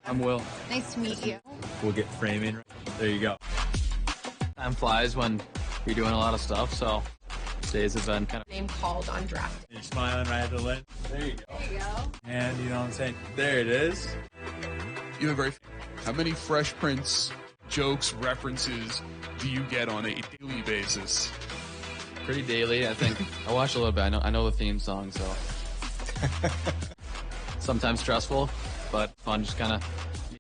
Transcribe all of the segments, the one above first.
I'm Will. Nice to meet you. We'll get framing. There you go. Time flies when you're doing a lot of stuff, so these days have been kind of... Name called on draft. You're smiling right at the lens. There you go. There you go. And you know what I'm saying? There it is. You have very... How many Fresh Prince jokes, references do you get on a daily basis? Pretty daily, I think. I watch a little bit. I know the theme song, so... Sometimes stressful, but fun, just kind of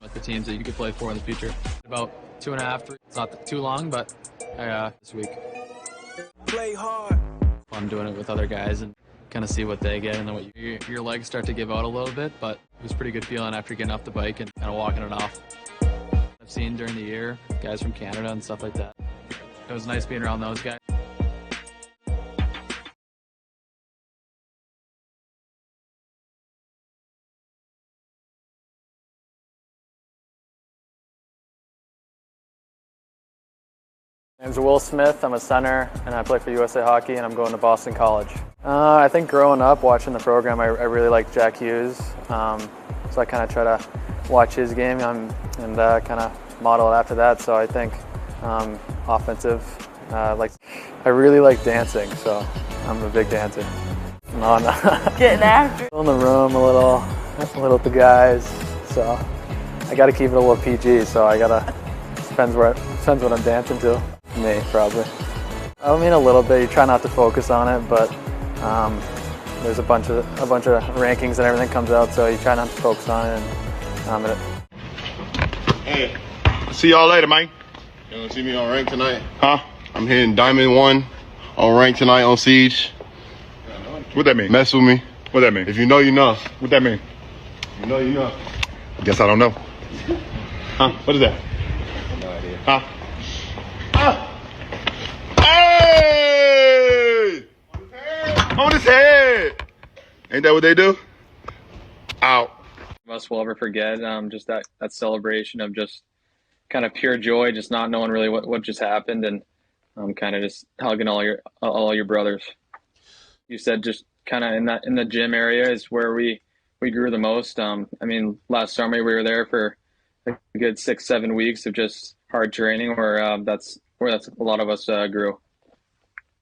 with the teams that you could play for in the future. About 2.5, 3. It's not too long, but this week. Play hard. Fun doing it with other guys and kind of see what they get and then what your legs start to give out a little bit, but it was a pretty good feeling after getting off the bike and kind of walking it off. I've seen during the year guys from Canada and stuff like that. It was nice being around those guys. My name's Will Smith. I'm a center and I play for USA Hockey and I'm going to Boston College. I think growing up watching the program, I really like Jack Hughes. So I kind of try to watch his game and kind of model it after that. So I think offensive, I really like dancing, so I'm a big dancer. No. Getting after. In the room a little with the guys, so I got to keep it a little PG. So I gotta depends what I'm dancing to. Me, probably. I mean, a little bit. You try not to focus on it, but there's a bunch of rankings and everything comes out, so you try not to focus on it. Hey, see y'all later, Mike. You gonna see me on rank tonight? Huh? I'm hitting Diamond 1 on rank tonight on Siege. What that mean? Mess with me. What that mean? If you know, you know. What that mean? You know, you know. Guess I don't know. Huh? What is that? No idea. Huh? Hey! On his head! Ain't that what they do? Out. Most will ever forget just that celebration of just kind of pure joy, just not knowing really what just happened, and kind of just hugging all your brothers. You said just kind of in the gym area is where we grew the most. I mean, last summer we were there for a good 6-7 weeks of just hard training, where that's a lot of us grew.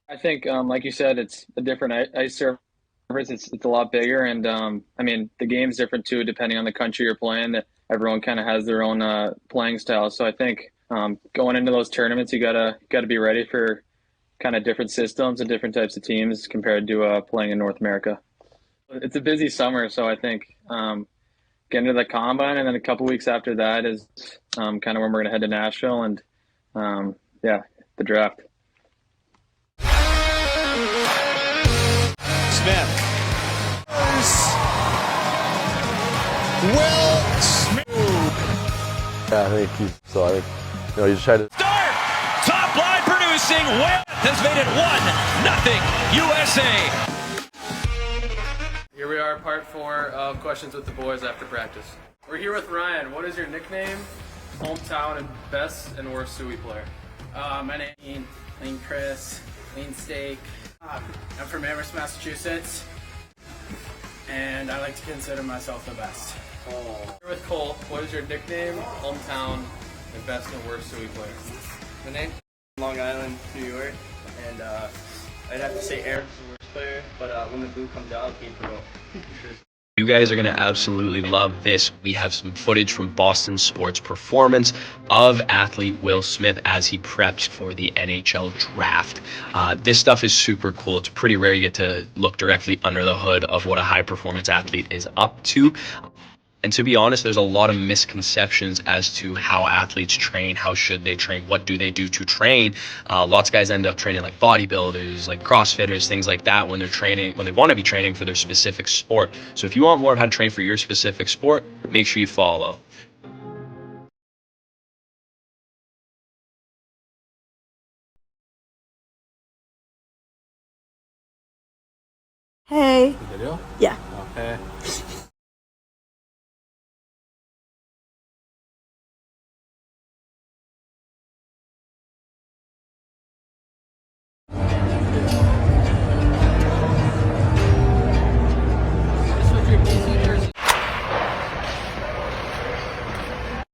I think, like you said, it's a different ice surface. It's a lot bigger, and I mean, the game's different too, depending on the country you're playing. That everyone kind of has their own playing style. So I think going into those tournaments, you gotta be ready for kind of different systems and different types of teams compared to playing in North America. It's a busy summer, so I think getting to the combine, and then a couple weeks after that is kind of when we're gonna head to Nashville and the draft. Smith. Will Smith. Yeah, I think you just try to Start! Top line producing. Will has made it 1-0 USA. Here we are, part 4 of Questions with the Boys after practice. We're here with Ryan. What is your nickname, hometown, and best and worst Suey player? My name is Lean Chris, Lean Steak. I'm from Amherst, Massachusetts, and I like to consider myself the best. Here with Cole. What is your nickname, hometown, and best and worst Suey player? My name is Long Island, New York, and I'd have to say Eric's the worst player, but when the blue comes out, he will. You guys are going to absolutely love this. We have some footage from Boston Sports Performance of athlete Will Smith as he preps for the NHL draft. This stuff is super cool. It's pretty rare you get to look directly under the hood of what a high performance athlete is up to. And to be honest, there's a lot of misconceptions as to how athletes train, how should they train, what do they do to train. Lots of guys end up training like bodybuilders, like CrossFitters, things like that when they want to be training for their specific sport. So if you want more of how to train for your specific sport, make sure you follow. Hey. Video? Yeah. Okay.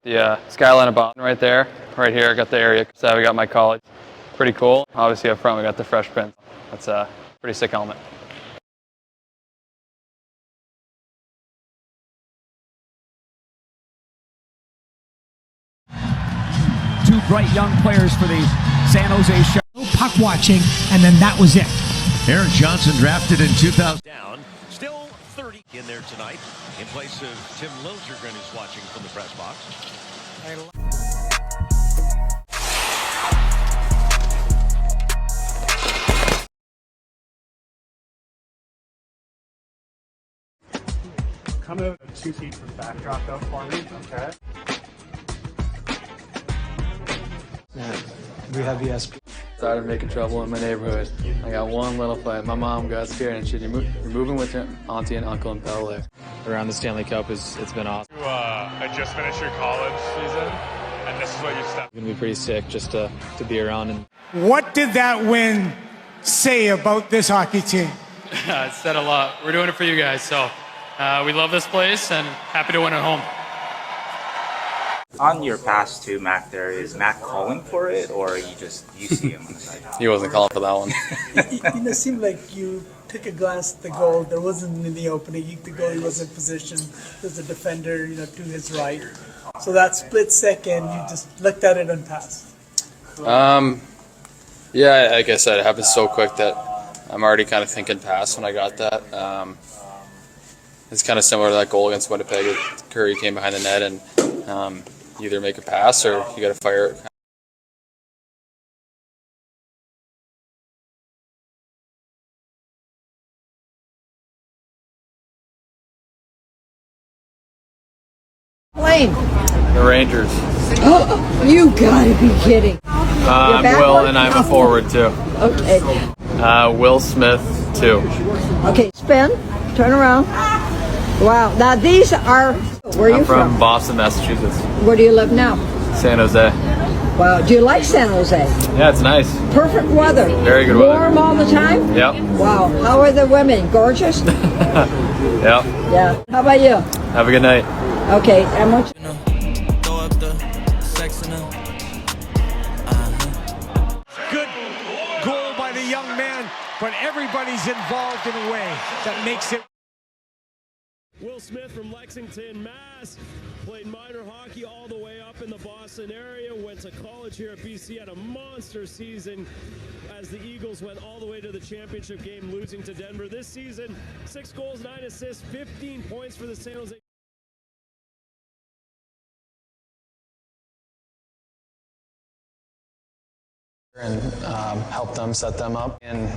The skyline of Boston right there. Right here, I got the area. So we got my college. Pretty cool. Obviously up front we got the Fresh Prince. That's a pretty sick helmet. Two bright young players for the San Jose Sharks. No puck watching, and then that was it. Aaron Johnson drafted in 2000. Down, still 30 in there tonight, in place of Tim Liljegren, who's watching from the press box. Come out 2 feet from the backdrop though for me, okay? Yeah, we have the SP. Started making trouble in my neighborhood. I got one little fight. My mom got scared and you're moving with your auntie and uncle in Bel Air. Around the Stanley Cup, it's been awesome. You had just finished your college season, and this is what you stepped. It's gonna be pretty sick just to be around. And What did that win say about this hockey team? It said a lot. We're doing it for you guys, so we love this place and happy to win at home. On your pass to Mack there, is Mack calling for it, or you see him on the side? He wasn't calling for that one. It seemed like you took a glance at the goal. There wasn't any opening. The goalie was in position. There's a defender, to his right. So that split second, you just looked at it and passed. Yeah, like I said, it happened so quick that I'm already kind of thinking pass when I got that. It's kind of similar to that goal against Winnipeg. Curry came behind the net and either make a pass or you got to fire it. Plane. The Rangers. You gotta be kidding. I'm Will and I'm a forward too. Okay. Will Smith too. Okay, spin, turn around. Wow, now these are, where are you from? I'm from Boston, Massachusetts. Where do you live now? San Jose. Wow, do you like San Jose? Yeah, it's nice. Perfect weather. Very good weather. Warm all the time? Yep. Wow, how are the women? Gorgeous? Yep. Yeah. How about you? Have a good night. Okay, and what Throw up the sex in them. Good goal by the young man, but everybody's involved in a way that makes it. Will Smith from Lexington, Mass. Played minor hockey all the way up in the Boston area. Went to college here at BC. Had a monster season as the Eagles went all the way to the championship game, losing to Denver this season. 6 goals, 9 assists, 15 points for the San Jose. And help them, set them up, and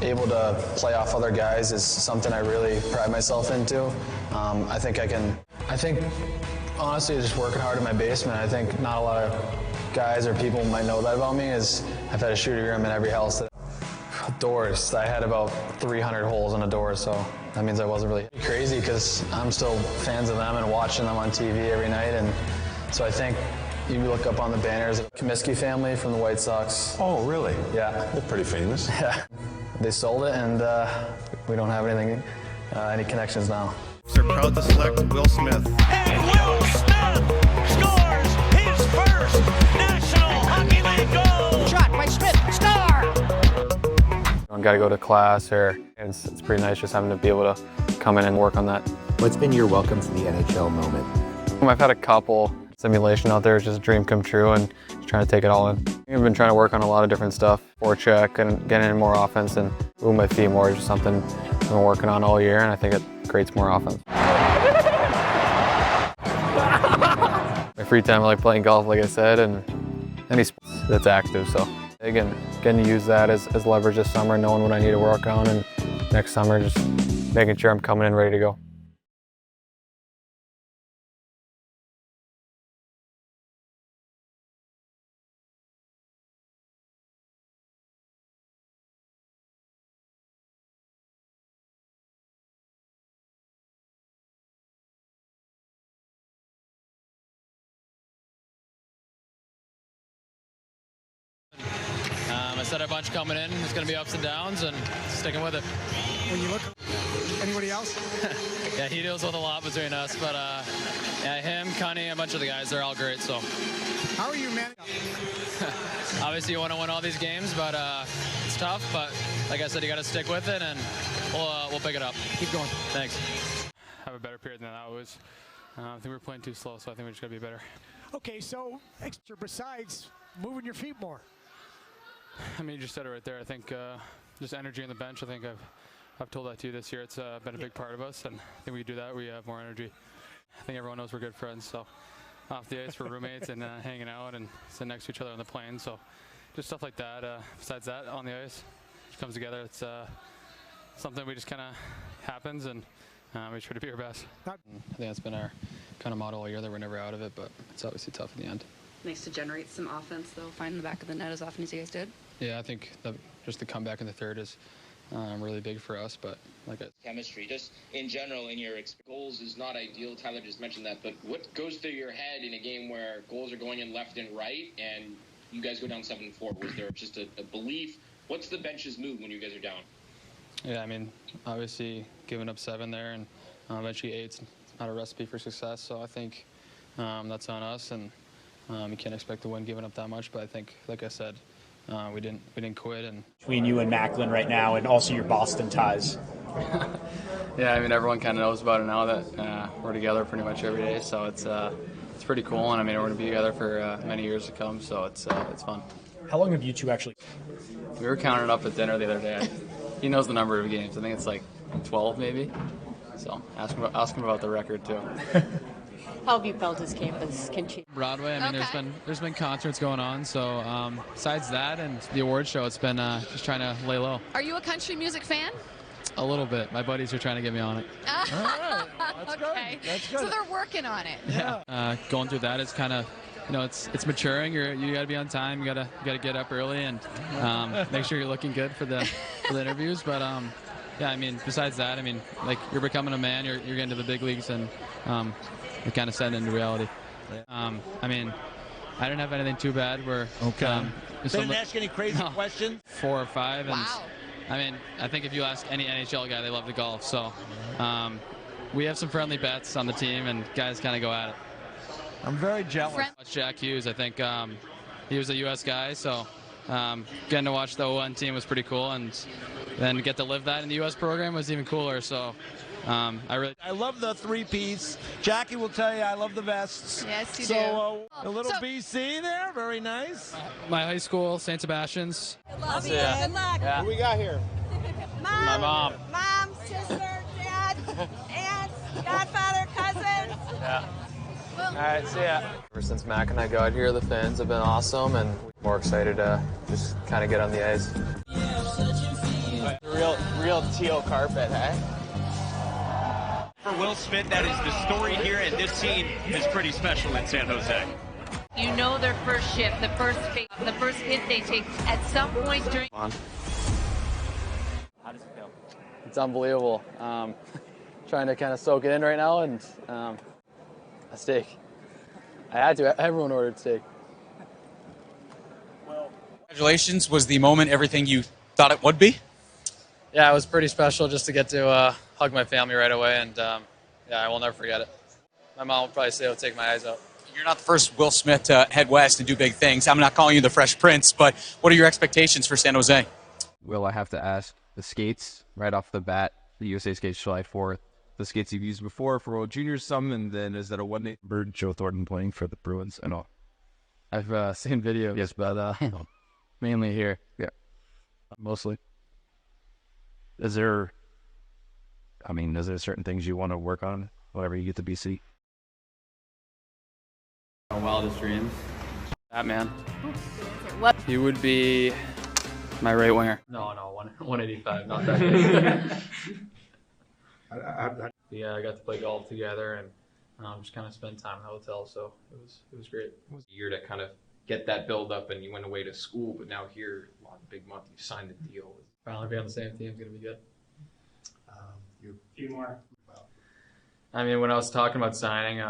able to play off other guys is something I really pride myself into. I think honestly just working hard in my basement. I think not a lot of guys or people might know that about me is I've had a shooting room in every house. Doors, I had about 300 holes in a door, so that means I wasn't really crazy because I'm still fans of them and watching them on TV every night, and so I think you look up on the banners, the Comiskey family from the White Sox. Oh, really? Yeah. They're pretty famous. Yeah. They sold it, and we don't have anything, any connections now. They're proud to select Will Smith. And Will Smith scores his first National Hockey League goal. Shot by Smith, star! I got to go to class, or it's pretty nice just having to be able to come in and work on that. What's been your welcome to the NHL moment? I've had a couple. Simulation out there is just a dream come true, and just trying to take it all in. I've been trying to work on a lot of different stuff, forecheck and getting in more offense and moving my feet more is just something I've been working on all year, and I think it creates more offense. My free time I like playing golf, like I said, and any sport that's active, so again, getting to use that as leverage this summer, knowing what I need to work on, and next summer just making sure I'm coming in ready to go. I said a bunch coming in. It's going to be ups and downs, and sticking with it. When you look Anybody else? Yeah, he deals with a lot between us, but yeah, him, Cunny, a bunch of the guys, they're all great. So, how are you managing? Obviously, you want to win all these games, but it's tough. But like I said, you got to stick with it, and we'll pick it up. Keep going. Thanks. Have a better period than that was. I think we were playing too slow, so I think we just got to be better. Okay, so extra besides moving your feet more. I mean, you just said it right there. I think just energy on the bench. I think I've told that to you this year. It's been a big part of us, and I think we do that. We have more energy. I think everyone knows we're good friends, so off the ice we're roommates and hanging out and sitting next to each other on the plane. So just stuff like that. Besides that, on the ice, it comes together. It's something we just kind of happens, and we try to be our best. I think that's been our kind of motto all year, that we're never out of it, but it's obviously tough in the end. Nice to generate some offense, though, finding the back of the net as often as you guys did. Yeah, I think just the comeback in the third is really big for us, but like chemistry, just in general, in your goals is not ideal. Tyler just mentioned that, but what goes through your head in a game where goals are going in left and right, and you guys go down 7-4? Was there just a belief? What's the bench's move when you guys are down? Yeah, I mean, obviously giving up 7 there and eventually 8's not a recipe for success. So I think that's on us, and you can't expect to win giving up that much. But I think, like I said, we didn't quit. And between you and Macklin right now, and also your Boston ties. Yeah, I mean, everyone kind of knows about it now that we're together pretty much every day. So it's pretty cool, and I mean, we're going to be together for many years to come. So it's fun. How long have you two actually? We were counting up at dinner the other day. He knows the number of games. I think it's like 12 maybe. So ask him about the record too. How have you felt as campus continue? Broadway. I mean, there's been concerts going on. So besides that and the award show, it's been just trying to lay low. Are you a country music fan? A little bit. My buddies are trying to get me on it. All right. That's okay. Good. That's good. So they're working on it. Yeah. Going through that is kind of, it's maturing. You got to be on time. You got to get up early and make sure you're looking good for the interviews. But yeah, I mean, besides that, I mean, like, you're becoming a man. You're getting to the big leagues, and you're kind of setting into reality. I mean, I didn't have anything too bad. Where they didn't ask any crazy questions. 4 or 5. And, wow. I mean, I think if you ask any NHL guy, they love to golf. So we have some friendly bets on the team, and guys kind of go at it. I'm very jealous. Jack Hughes, I think he was a U.S. guy, so getting to watch the O1 team was pretty cool, and then get to live that in the U.S. program was even cooler. So I love the 3-piece. Jackie will tell you I love the vests. Yes, you do. So a little BC there, very nice. My high school, St. Sebastian's. Love you. Good luck. Yeah. Who we got here? Mom. My mom. Mom, sister, dad, aunts, godfather, cousins. Yeah. All right, see ya. Ever since Mack and I got here, the fans have been awesome, and we're more excited to just kind of get on the ice. Real teal carpet, eh? For Will Smith, that is the story here, and this team is pretty special in San Jose. You know their first shift, the first hit they take at some point during. How does it feel? It's unbelievable. Trying to kind of soak it in right now, and a steak. I had to. Everyone ordered steak. Well, congratulations. Was the moment everything you thought it would be? Yeah, it was pretty special just to get to hug my family right away, and yeah, I will never forget it. My mom will probably say it'll take my eyes out. You're not the first Will Smith to head west and do big things. I'm not calling you the Fresh Prince, but what are your expectations for San Jose? Will, I have to ask, the skates right off the bat, the USA skates July 4th, the skates you've used before for World Juniors some, and then is that a one-day bird? Joe Thornton playing for the Bruins and all. I've seen video, yes, but mainly here. Yeah, mostly. Is there certain things you want to work on whenever you get to BC? My wildest dreams. Batman. What? He would be my right winger. No, 185, not that good. Yeah, I got to play golf together and just kind of spend time in the hotel, so it was great. It was a year to kind of get that build up, and you went away to school, but now here, a big month, you signed the deal. Finally be on the same team is going to be good. A few more. I mean, when I was talking about signing,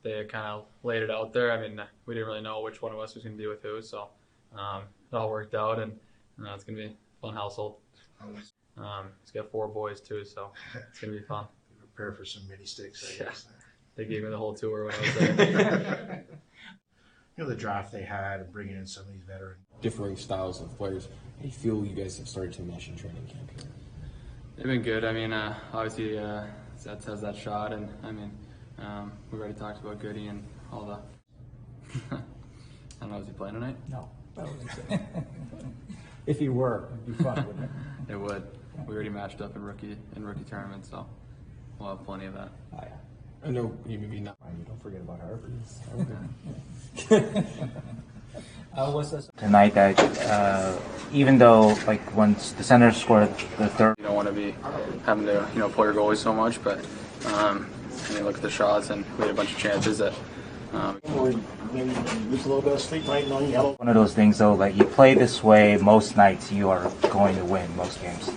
they kind of laid it out there. I mean, we didn't really know which one of us was going to be with who, so it all worked out, and it's going to be a fun household. He's got 4 boys too, so it's gonna be fun. Prepare for some mini sticks, I guess. They gave me the whole tour when I was there. You know, the draft they had and bringing in some of these veterans. Differing styles of players. How do you feel you guys have started to mesh in training camp here? They've been good. I mean, obviously, Zets has that shot, and I mean, we've already talked about Goody and all the. I don't know, is he playing tonight? No, I don't think so. If he were, it'd be fun, wouldn't it? It would. We already matched up in rookie tournament, so we'll have plenty of that. Oh, yeah. I know you maybe not. You don't forget about Harvard. What's this? Tonight, that even though like once the center scored the third, You don't want to be having to pull your goalie so much, but you look at the shots and we had a bunch of chances that. Maybe lose a little bit of sleep night on yellow. one of those things though, like you play this way most nights, you are going to win most games.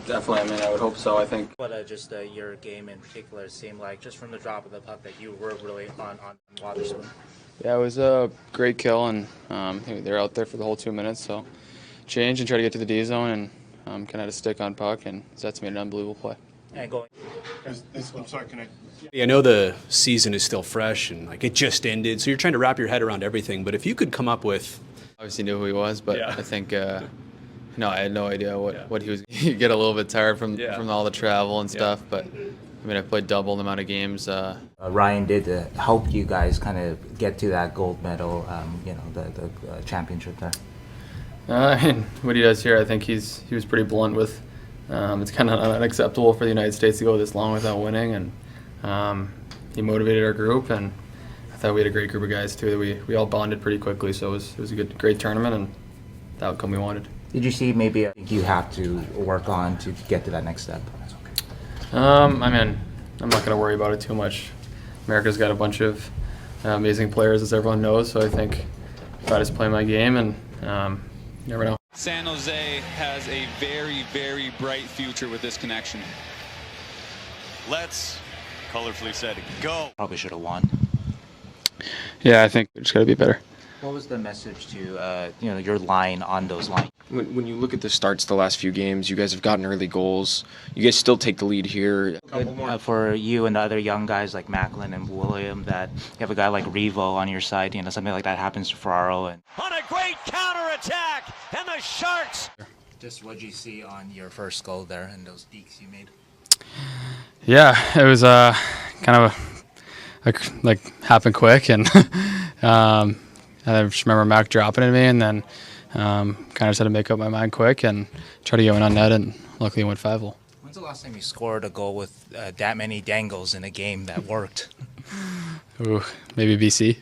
Definitely. I mean, I would hope so. I think. But just your game in particular seemed like just from the drop of the puck that you were really on Waterspoon. Yeah, it was a great kill, and they're out there for the whole 2 minutes, so change and try to get to the D zone, and kind of had a stick on puck, and that's made an unbelievable play. And going. I'm sorry, can I? I know the season is still fresh and like it just ended, so you're trying to wrap your head around everything. But if you could come up with, Obviously knew who he was, but Yeah. I think no, I had no idea what he was. You get a little bit tired from all the travel and stuff, but I mean, I played double the amount of games. Ryan did help you guys kind of get to that gold medal, the championship there. I mean, what he does here, I think he was pretty blunt with. It's kind of unacceptable for the United States to go this long without winning, and he motivated our group, and I thought we had a great group of guys too. That we all bonded pretty quickly, so it was a great tournament and the outcome we wanted. Did you see maybe you have to work on to get to that next step? I mean, I'm not going to worry about it too much. America's got a bunch of amazing players, as everyone knows, so I think if I just play my game, and you never know. San Jose has a very, very bright future with this connection. Let's, colorfully said, go. Probably should have won. Yeah, I think we just got to be better. What was the message to your line on those lines? When you look at the starts the last few games, you guys have gotten early goals. You guys still take the lead here. For you and the other young guys like Macklin and William, that you have a guy like Revo on your side, something like that happens to Ferraro. And On a great counterattack, and the Sharks. just what you see on your first goal there and those dekes you made? Yeah, it was kind of happened quick, and I just remember Mack dropping it at me, and then kind of just had to make up my mind quick and try to get one on net, and luckily it went 5-0. When's the last time you scored a goal with that many dangles in a game that worked? Ooh, maybe BC.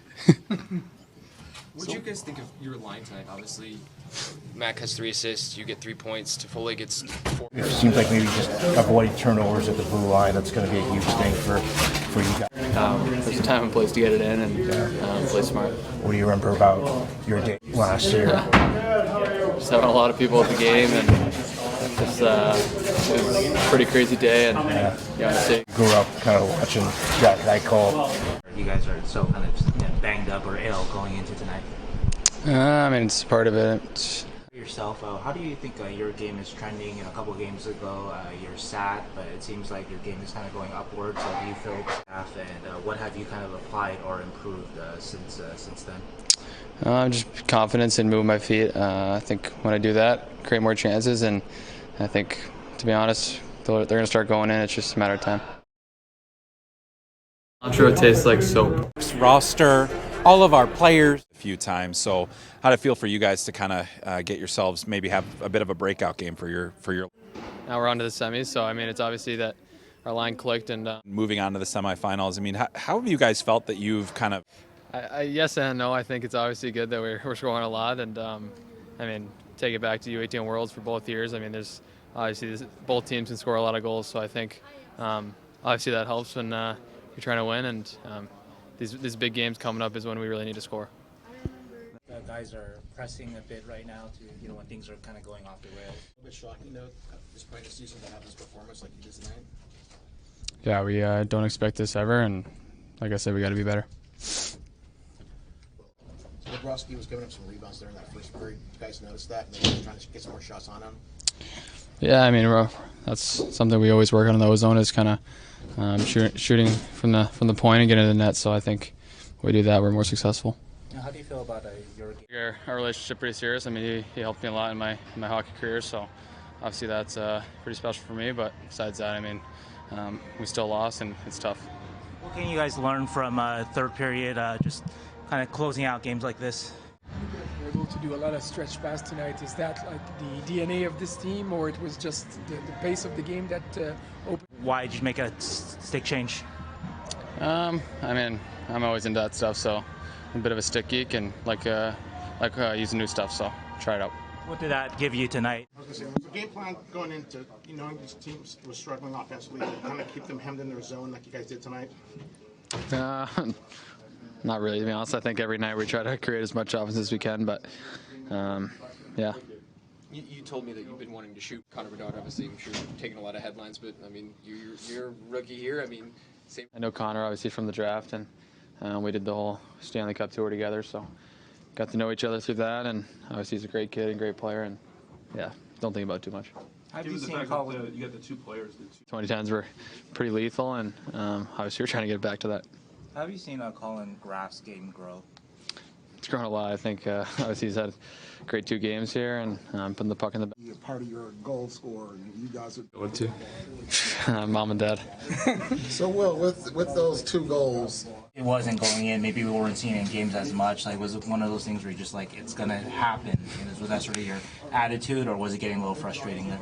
What do you guys think of your line tonight? Obviously, Mack has 3 assists. You get 3 points. Toffoli gets 4. It seems like maybe just avoiding turnovers at the blue line. That's going to be a huge thing for you guys. There's a time and place to get it in, and play smart. What do you remember about your day last year? Just having a lot of people at the game, and just it was a pretty crazy day, and Grew up kind of watching that call. You guys are so kind of banged up or ill going into tonight. I mean, it's part of it. Yourself, how do you think your game is trending? A couple of games ago, you're sad, but it seems like your game is kind of going upwards. So do you feel staff, and what have you kind of applied or improved since then? Just confidence in moving my feet. I think when I do that, create more chances, and I think, to be honest, they're going to start going in. It's just a matter of time. I'm sure it tastes like soap. Roster, all of our players. A few times. So how did it feel for you guys to kind of get yourselves, maybe have a bit of a breakout game for your? Now we're on to the semis, so I mean, it's obviously that our line clicked, and moving on to the semifinals. I mean, how have you guys felt that you've kind of? Yes and no. I think it's obviously good that we're scoring a lot, and I mean, take it back to U18 Worlds for both years. I mean, there's obviously both teams can score a lot of goals, so I think obviously that helps when you're trying to win, and these big games coming up is when we really need to score. Guys are pressing a bit right now to when things are kind of going off the rails. A bit shocking though, despite the season, to have this performance like you did tonight. Yeah, we don't expect this ever, and like I said, we got to be better. So Bobrovsky was giving up some rebounds there in that first period. You guys noticed that, and they were trying to get some more shots on him. Yeah, I mean, that's something we always work on in the ozone is kind of shooting from the point and getting to the net. So I think if we do that, we're more successful. How do you feel about your game? Our relationship pretty serious. I mean, he helped me a lot in my hockey career, so obviously that's pretty special for me. But besides that, I mean, we still lost and it's tough. What can you guys learn from third period, just kind of closing out games like this? We're able to do a lot of stretch pass tonight. Is that like the DNA of this team, or it was just the pace of the game that opened? Why did you make a stick change? I mean, I'm always into that stuff, so I'm a bit of a stick geek and like using new stuff, so try it out. What did that give you tonight? I was going to say, was the game plan going into, knowing this team was struggling offensively, to kind of keep them hemmed in their zone like you guys did tonight? Not really, to be honest. I think every night we try to create as much offense as we can, but yeah. You told me that you've been wanting to shoot Connor Bedard. Obviously, I'm sure you're taking a lot of headlines, but I mean, you're a rookie here. I mean, same. I know Connor obviously from the draft, and we did the whole Stanley Cup tour together, so got to know each other through that. And obviously, he's a great kid and great player, and yeah, don't think about it too much. Have you seen Colin? You got the two players. 2010s were pretty lethal, and obviously we're trying to get back to that. Have you seen Colin Graff's game grow? It's grown a lot. I think obviously he's had great 2 games here, and putting the puck in the back. Part of your goal scorer, you guys are. What to? Mom and Dad. So, Will, with those 2 goals, it wasn't going in. Maybe we weren't seeing it in games as much. Like, was it one of those things where you're just like, it's gonna happen? And was that sort of your attitude, or was it getting a little frustrating there?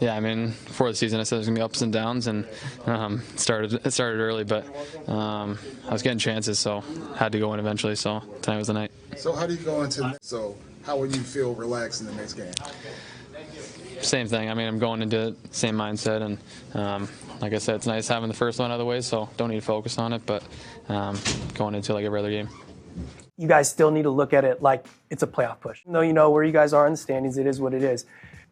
Yeah, I mean, before the season, I said there's gonna be ups and downs, and it started early, but I was getting chances, so had to go in eventually. So tonight was the night. So how do you go into? So how would you feel relaxed in the next game? Same thing. I mean, I'm going into the same mindset, and like I said, it's nice having the first one out of the way, so don't need to focus on it. But going into like every other game. You guys still need to look at it like it's a playoff push. Even though you know where you guys are in the standings, it is what it is.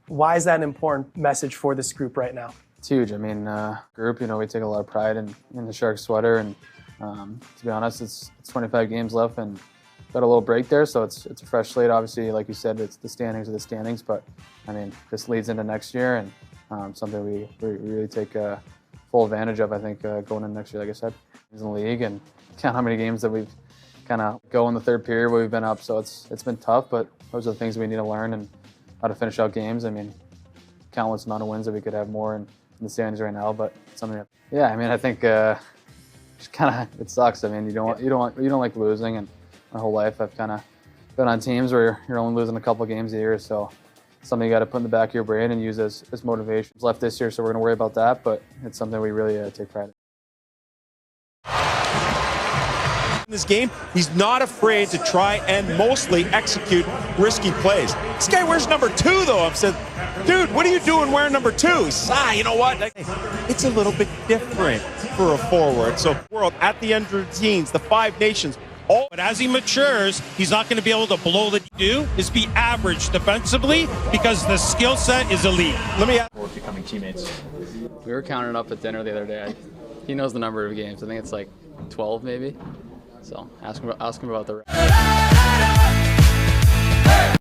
Why is that an important message for this group right now? It's huge. I mean, group, we take a lot of pride in the Sharks sweater, and to be honest, it's 25 games left, and got a little break there, so it's a fresh slate. Obviously, like you said, it's the standings are the standings, but I mean, this leads into next year, and something we really take full advantage of. I think going into next year, like I said, in the league, and count how many games that we've kind of go in the third period where we've been up. So it's been tough, but those are the things we need to learn, and how to finish out games. I mean, countless amount of wins that we could have more in the standings right now, but something. Yeah, I mean, I think just kind of it sucks. I mean, you don't like losing, and my whole life I've kind of been on teams where you're only losing a couple games a year, so something you got to put in the back of your brain and use as motivation. It's left this year, so we're going to worry about that, but it's something we really take pride in. In this game, he's not afraid to try and mostly execute risky plays. This guy wears number 2, though. I've said, dude, what are you doing wearing number 2? He says, you know what? It's a little bit different for a forward. So, world at the end routines, the 5 nations. But as he matures, he's not going to be able to blow the do is be average defensively because the skill set is elite. Let me ask. We're becoming teammates. We were counting up at dinner the other day. He knows the number of games. I think it's like 12 maybe. So ask him about the rest.